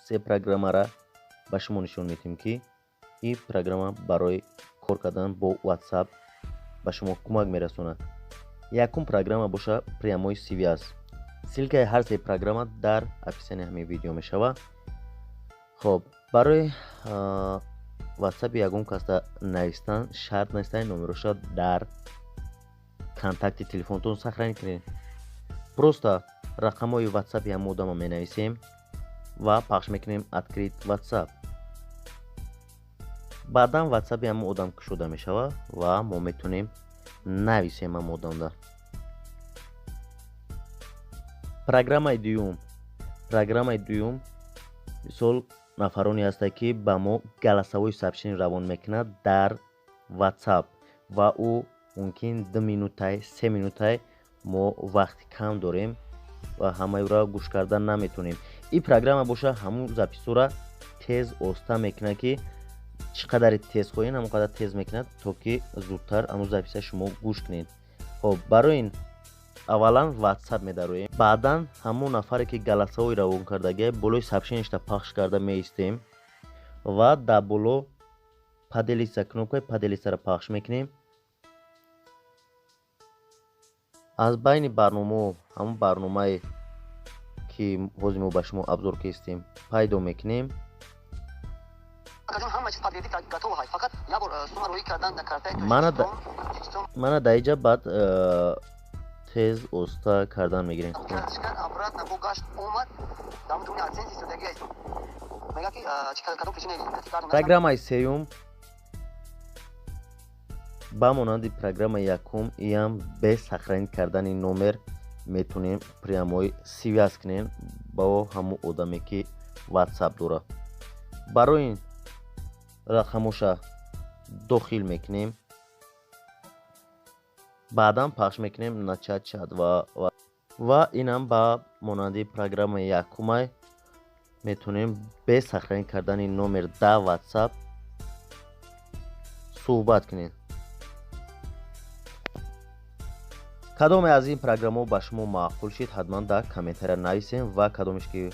се программаро ба шумо нишон медиҳем, ки ин программа барои кор кардан бо WhatsApp ба шумо кӯмак мерасонад. Якум программа боша прямой связ. Ссилкаи ҳар се программа дар описанияи ҳамин видео мешавад. хоб барои WhatsApp ягон каста навистан шарт настани номероша дар контакти телефонтон сохранить кунед. Просто рақамҳои WhatsApp-и ҳамон одама менависем ва пахш мекунем открыть WhatsApp. баъдан WhatsApp-и ҳамон одам кушода мешавад ва мо метавонем нависем ҳамон одамда. Программаи дуюм мисол нафароне ҳастанд, ки ба мо галасавои сообщение равон мекунад дар WhatsApp ва ӯ мумкин 2 минутай 3 минутай мо вақти кам дорем ва ҳамаеро гӯш кардан наметавонем. ин программа боша ҳамун записҳоро тез оста мекунад, ки чӣ қадари тез хоҳед ҳамон қадар тез мекунад, то ки зудтар ҳамун записаи шумо гӯш кунед. хоб барои ин аввалан WhatsApp медароем, баъдан ҳамон нафаре ки галасавои равон кардагӣ болои сообщениешта пахш карда меистем ва дар боло паделиса кнопкаи паделисаро пахш мекунем. аз байни барномаҳо ҳамон барномае ки ҳозир мо ба шумо абзор кистем пайдо мекунем. мана дар иҷа баъд тез оста кардан мегирем. программаи сеюм ба монанди программаи якум иам без сохранить кардани номер метавонем прямой связ кунем бо ҳамон одаме ки WhatsApp дорад. барои ин рақамоша дохил мекунем, баъдан пахш мекунем начат чат ва инам ба монанди программаи якумай метавонем без сохранить кардани номер дар WhatsApp суҳбат кунем. кадоме аз ин программаҳо ба шумо маъқул шид, ҳатман дар комментария нависем ва кадомеш ки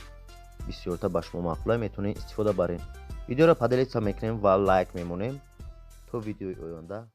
бисёртар ба шумо маъқул метавонем истифода барем. видеоро паделиса мекунем ва лайк мемонем. то видеои оянда.